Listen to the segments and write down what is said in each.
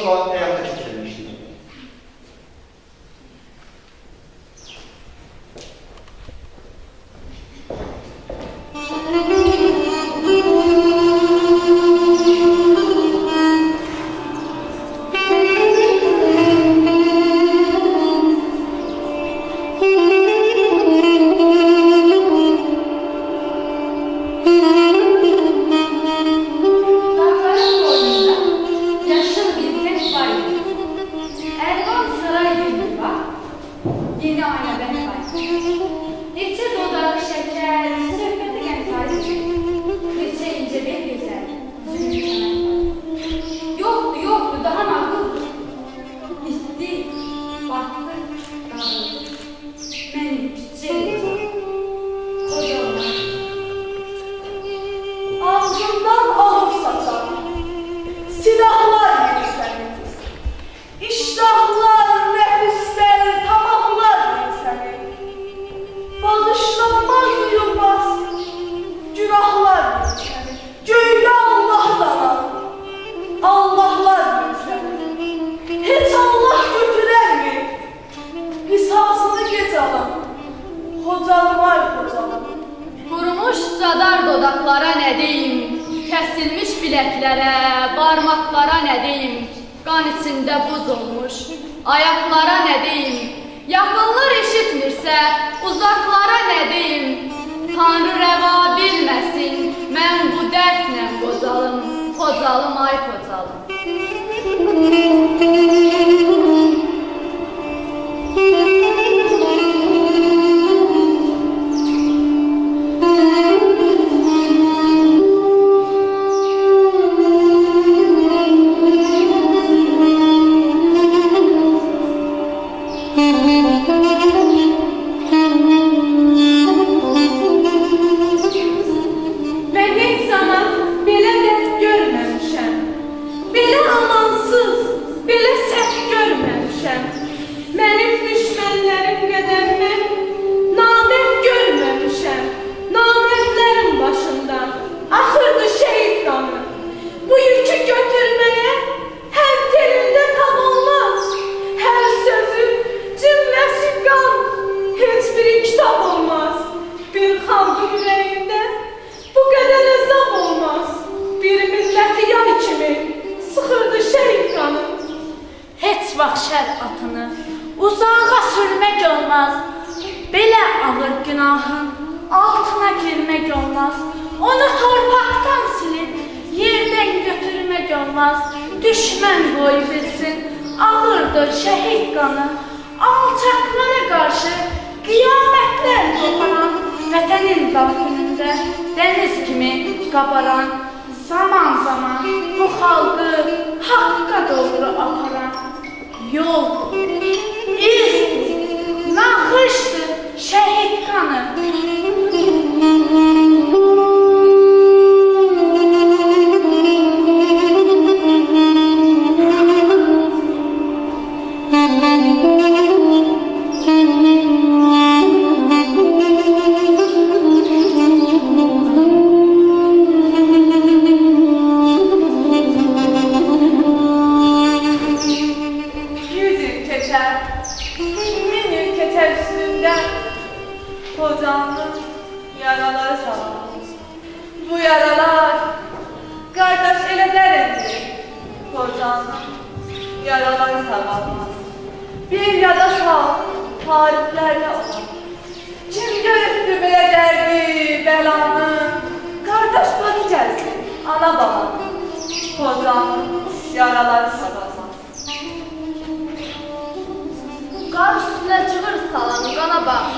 da həyata keçirilmişdir. Dodaqlara nə deyim, kəsilmiş biləklərə, barmaqlara nə deyim, qan içində buz olmuş, ayaqlara nə deyim, yaxınlar eşitmirsə, uzaqlara nə deyim, Tanrı rəva bilməsin, mən bu dərdlə qocalım, qocalım ay qocalım. Şər atını uzağa sürmək olmaz, belə ağır günahın altına girmək olmaz, onu torpaqdan silib yerdən götürmək olmaz, düşmən qoy bilsin, ağırdır şəhid qanı, alçaqlara qarşı qiyamətlər qoparan, vətənin daxilində dəniz kimi qabaran, zaman zaman bu xalqı haqqa doğru aparan, yol, iz, naxışdır şəhid qanı. Hocamın yaraları sağlamız. Bu yaralar kardeş elə dərindir. Hocamın yaraları sağlamaz. Bir yada sağ tariflərlə olan. Kim görübdü belə dərdi, bəlanı? Kardeş bacı gəlsin, ana baba. Hocamın yaraları sağlamaz. Qar üstünə cığır salan qana bax.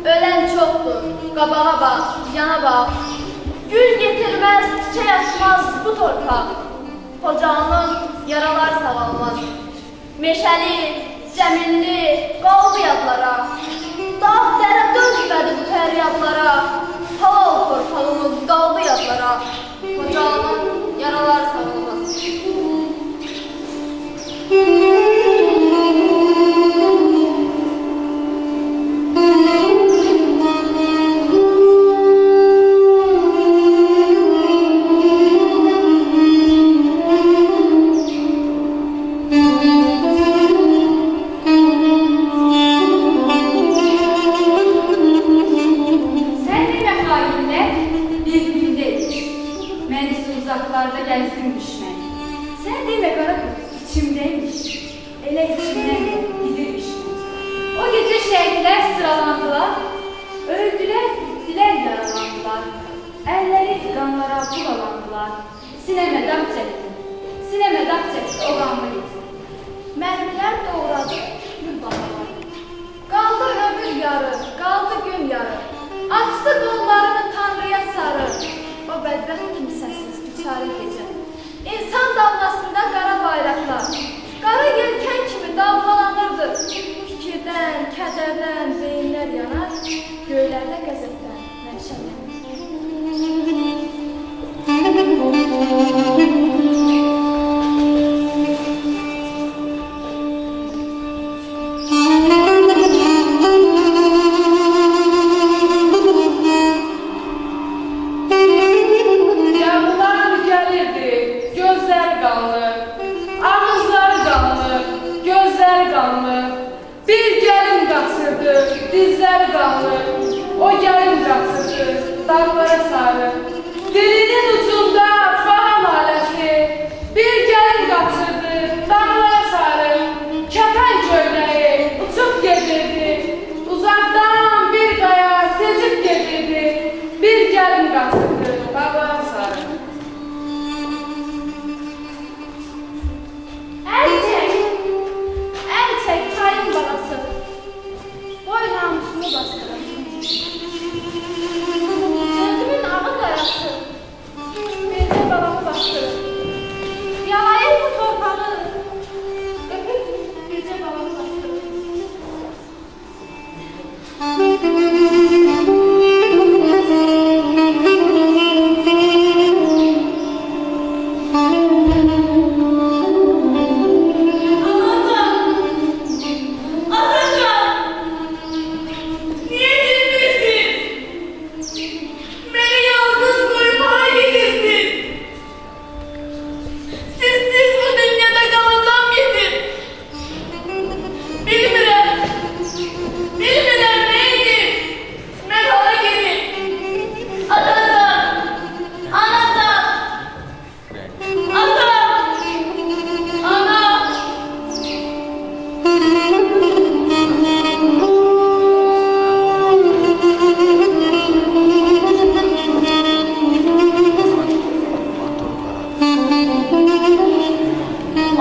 Ölən çoxdur, qabağa bax, yana bax. Gül getirməz, çiçək açmaz bu torpaq. Ocağının yaralar sağalmaz. Meşəli, cəmilli, qaldı yadlara. Dağ dərə dözmədi bu fəryadlara. Halal torpağımız qaldı yadlara. Ocağının yaralar sağalmaz. Əlləri qanlara bulalandılar. Sinəmə dam çəkdi. Sinəmə dam çəkdi, o qanlı getir. Mərmilər doğradı gül bahalar. Qaldı ömür yarı, qaldı gün yarı. Açdı qollarını Tanrıya sarı. O bədbəxt kimsəsiz, biçarə gecə. İnsan dalğasında qara bayraqlar. Qara yelkən kimi dalğalanırdı. Fikirdən, kədərdən beyinlər yanar. Göylərdə qəzəbdən məşəllər. Yağmurlar gəlirdi, gözləri qanlı, ağızları qanlı, gözləri qanlı. Bir gəlin qaçırdı, dizləri qanlı. O gəlin qaçırdı, dağlara sarı. Dilinin ucunda bağ naləsi. Bir gəlin qaçırdı, dağlara sarı. Kəfən göyləri uçub gedirdi. Uzaqdan bir qaya sezib gedirdi. Bir gəlin qaçırdı, dağlara sarı. Əl çək tayın balası. Boy namusunu bastırır. Gözümün ağı qarası. Bircə balamı bastırır. Yalayır bu torpağı. Öpüb bircə balamı bastırır.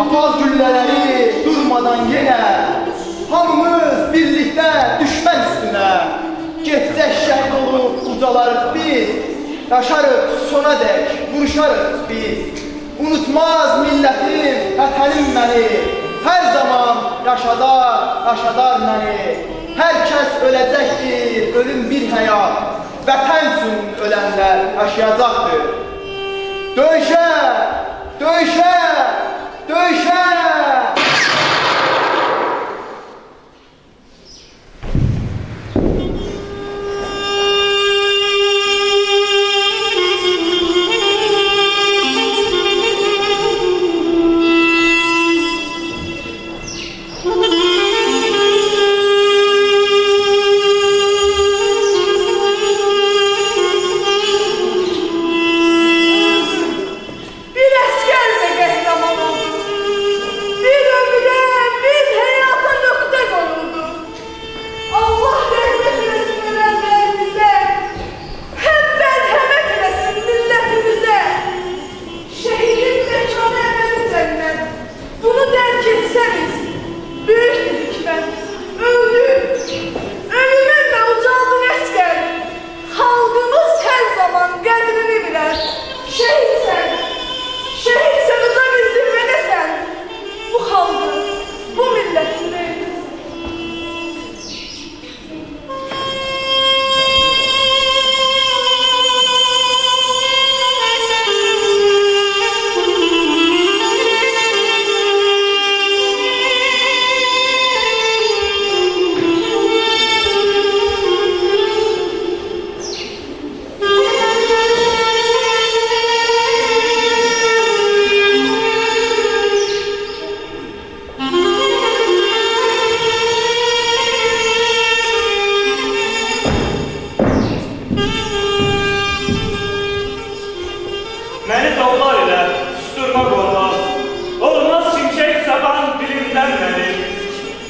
Apal güllələri durmadan yenə, hamımız birlikdə düşmən üstünə. Getsək şəhid olub ucalarıq biz, yaşarıq sona dək, vuruşarıq biz. Unutmaz millətim, vətənim məni, hər zaman yaşadar məni. Hər kəs öləcəkdir, ölüm bir həyat, vətən üçün ölənlər yaşayacaqdır. Döyüşə, döyüşə, döyüşə! Bir əskər də qəhrəman oldu. Bir ömrə, bir həyata nöqtə qoyuldu. Allah rəhmət eləsin ölənlərimizə. Həm mərhəmət eləsin millətimizə. Şəhidin məkanı əbədi cənnət. Bunu dərk etsəniz, böyük dediklər. Öldü. Ölümün də ucaldın əskər. Xalqımız hər zaman qədrini bilər. Şəhidsən. Şəhidsən, uca bir zirvədəsən. Bu xalqın, bu millətin deyilsin. Məni dağlar ilə susturmaq olmaz. Olmaz şimşək saban dilimdən məni.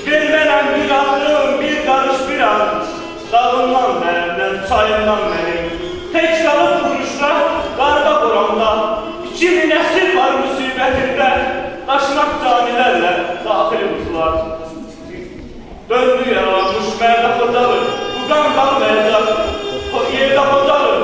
Vermənəm bir addım, bir qarış bir an. Dağından məndən, çayından mənim. Tək qalıb vuruşlar. Quşlar qarda qoranda 2000 əsr var müsibətində daşnaq canilərlə daxil oldular. Döndü yaranmış mərdə Xocalı, bu qan qalmayacaq, yerdə Xocalı.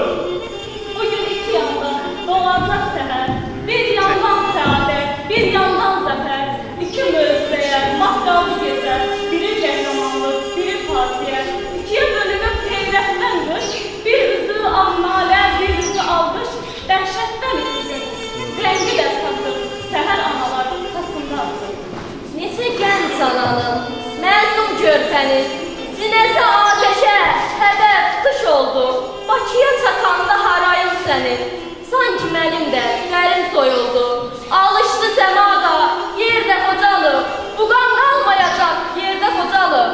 Bugün iki yanda doğacaq səhər, bir yandan səadət, bir yandan zəfər. İki möcüzəyə, mahkamı gecə, biri qəhrəmanlıq, biri fatiyə. İkiyə bölünüb heyrətdən qış, bir üzü ağnalə, bir üzü alqış, dəhşətdən üzgün. Rəngi də satır, səhər analar kasında atır. Neçə gənc ananın, məzun körpənin, sinəsi ateşə, həvə tutuş oldu. Bakıya çatanda harayım sənin, sanki mənim də dərin soyuldu. Alışdı səmada, yerdə Xocalı, bu qan qalmayacaq, yerdə Xocalı.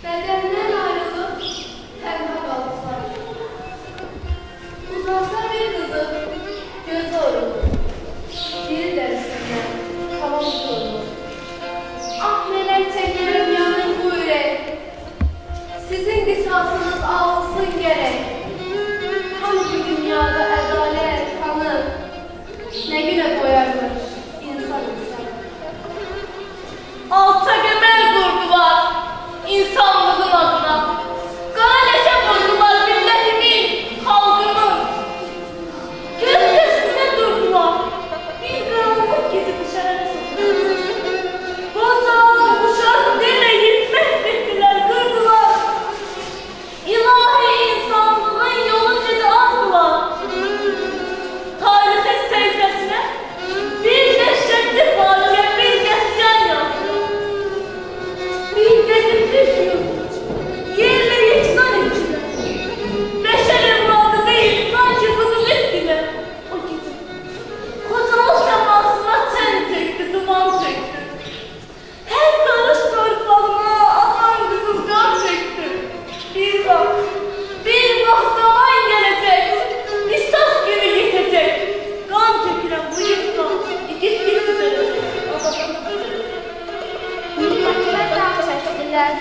Bedenden ayrılıp tenha kaldılar. Uzakta bir kızın gözü oyuldu. Biri derisinden havamız oldu. Ah neler çekerim yanın bu yürek. Sizin kısasınız ağlasın gerek. Hangi dünyada adalet kanı ne güne koyarmış insan insan. Alta gömel kurdular, insanlığın adına. Qara leşə vurdular milletimin, halkımın. Gökyüzünde durdular, bir qaranlıq gidip şəhərə soxdular. Qocalar uşaq demə yitmək bitdilər, qırdılar. İlahi insanlığın yolu necə azdılar. Tarixin səhifəsinə bir dəhşətli faciə, bir qəhrəman yazdı. Bir gediblik yok, yerle yeksan ettiler. Beşer evladı değil, sanki hudut ettiler. O gece Xocalı semasına ten çekti, duman çekti. Her karış torpağına akan kızıl kan çekti. Bir bak zaman gelecek, lisans günü yetecek. Kan çekilen bu yıktan, git verecek. Millətlər dağ çəkdilər,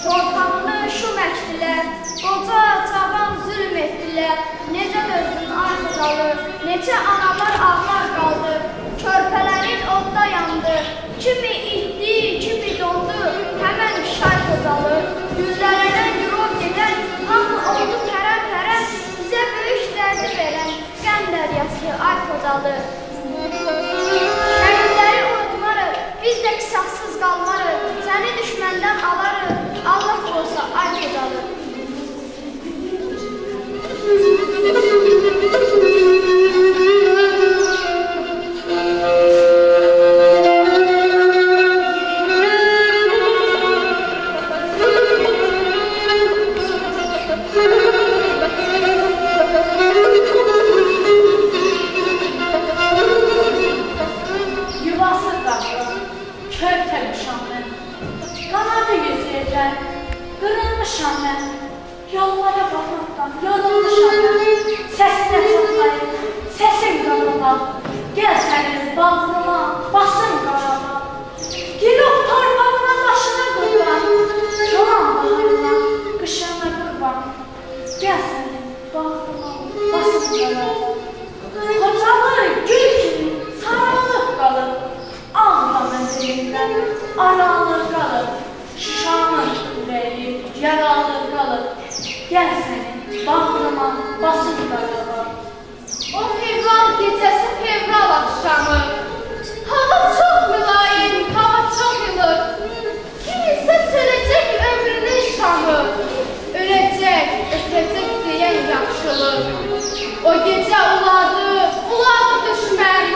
torpağını şum əkdilər, qoca cavan zülm etdilər. Necə dözdün ay Xocalı, neçə analar ağlar qaldı, körpələrin odda yandı. Kimi itdi, kimi dondu, həmən şay Xocalı. Güllərinə yürüb gedən, hamı oldu pərən-pərən, bizə böyük dərdi verən qəm dəryası ay Xocalı. Şəhidləri unutmarıq, biz də qisasız qalmarıq, səni düşməndən alarıq, Allah qoysa ay Xocalı. Yuvası qaldı, körpəmişəm mən. Qanadı yüzləyəcək, qırılmışam mən. Yollara baxmaqdan yorulmuşam mən. Səsinə çatlayıb, səsim qanıma. Gəl sənin bağrıma, basın qarama. Girov torpağına başına qurban, çolan bağrına, qışına qurban. Gəl sənin bağrıma, basın qarama. Xocalı gül kimi sarılıb qalıb, ağla mənzilindən aralır qalıb. Şuşanın ürəyi yaralır qalıb, gəl sənin bağrıma, basın qarama. O fevral gecəsi fevral axşamı. Hava çox mülayim, hava çox ilıq. Kimisə sönəcək ömrünün şamı. Öləcək, ötəcək deyən yaxşılıq. O gecə uladı düşmən.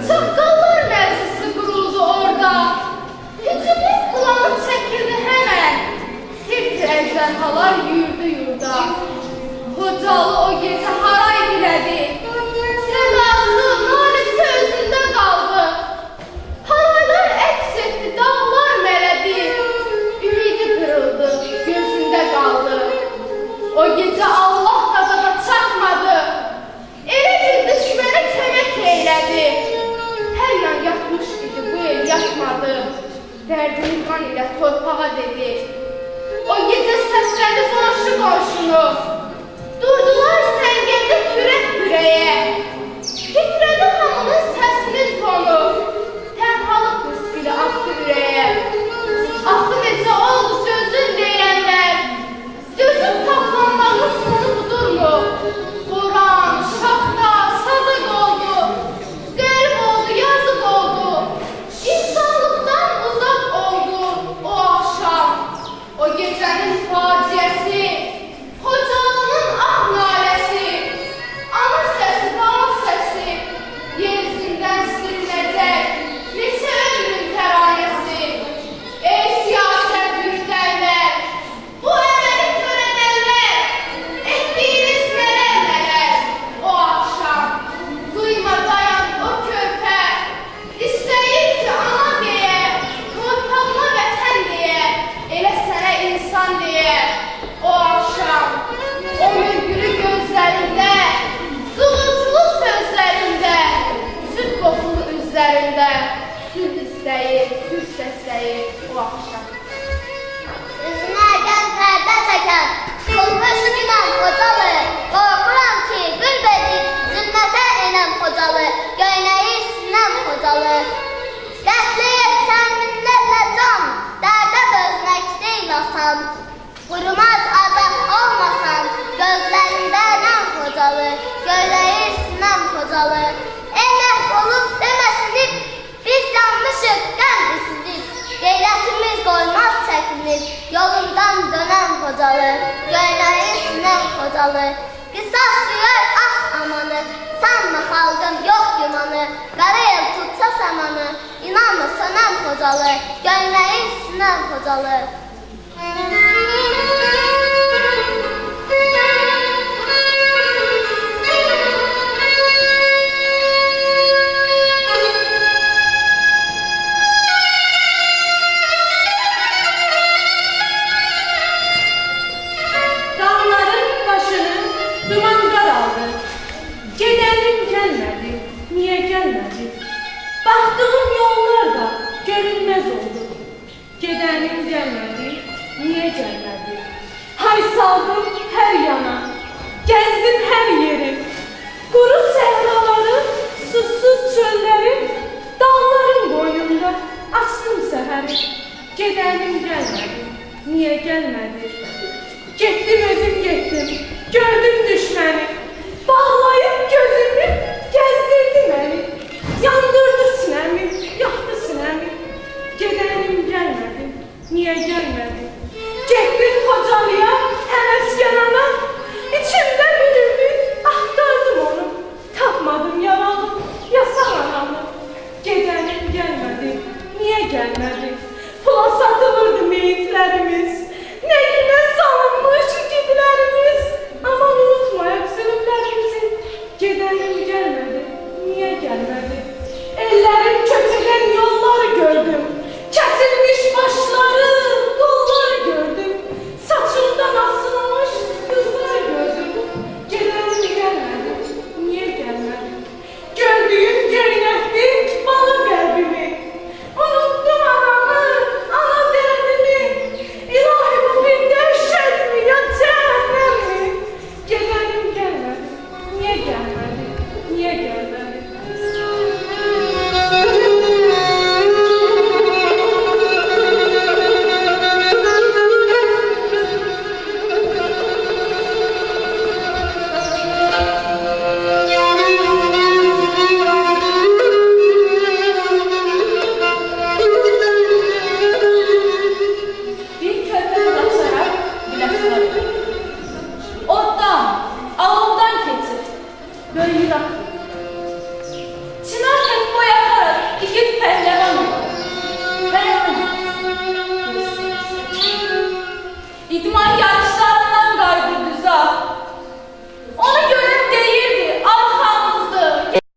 Çaqqallar məclisi quruldu orada. Hücumun planı çəkildi həmən. Tir-tir əjdahalar yürüdü yurda. Xocalı o gecə haray dilədi. Sədası, naləsi özündə qaldı. yolunu. Durdular səngərdə kürək kürəyə. Titrədi hamının səsinin tonu. Tənhalıq müskili aktı ürəyə. Axı necə oldu sözün deyənlər. Gözün taplanmağın sonu budurmu? Boran, şaxta, sazaq oldu. Qərib oldu, yazıq oldu. İnsanlıqdan uzaq oldu o axşam. O gecənin faciəsi, Xocalının ah naləsi, ana səsi, baba səsi, yer üzündən silinəcək neçə ömrün təranəsi. Ey siyasət yürüdənlər, bu əməli törədənlər, etdiyiniz nələr o axşam. Duyma dayan o körpə, istəyir ki ana deyə, torpağına vətən deyə, elə sənə insan deyə. O akşam, o mürgülü gözlərində, qılınclı sözlərində, süt kokulu üzlərində, sülh istəyir, sülh səsləyir o akşam. Üzünərdən pərdə çəkən, qılmış günəm Xocalı, qorxuram ki, qürbədik, zülmətə enəm Xocalı, göynəyi sinəm Xocalı. Qətli etsən minnətlə can, dərdə dözmək deyil asan, qurumaz azad olmasan, gözlərində nəm Xocalı, göynəyi sinəm Xocalı. Emək olub deməsini, biz yanmışıq qəm isidib, qeyrətimiz qoymaz çəkinir, yolundan dönəm Xocalı, göynəyi sinəm Xocalı. Qisas suyar ah amanı, sanma xalqım yox gümanı, qara el tutsa samanı, inanma sönəm Xocalı, göynəyi sinəm Xocalı. Dağların başını dumanlar aldı. Gedənim gəlmədi, niyə gəlmədi? Baxdığım yollar da görünməz oldu. Gedənim gəlmədi, niyə gəlmədi? Hay saldım hər yana, gəzdim hər yeri. Quru səhraları, susuz çölləri, dağların boynunda açdım səhəri. Gedənim gəlmədi, niyə gəlmədi? Getdim özüm getdim, gördüm düşməni.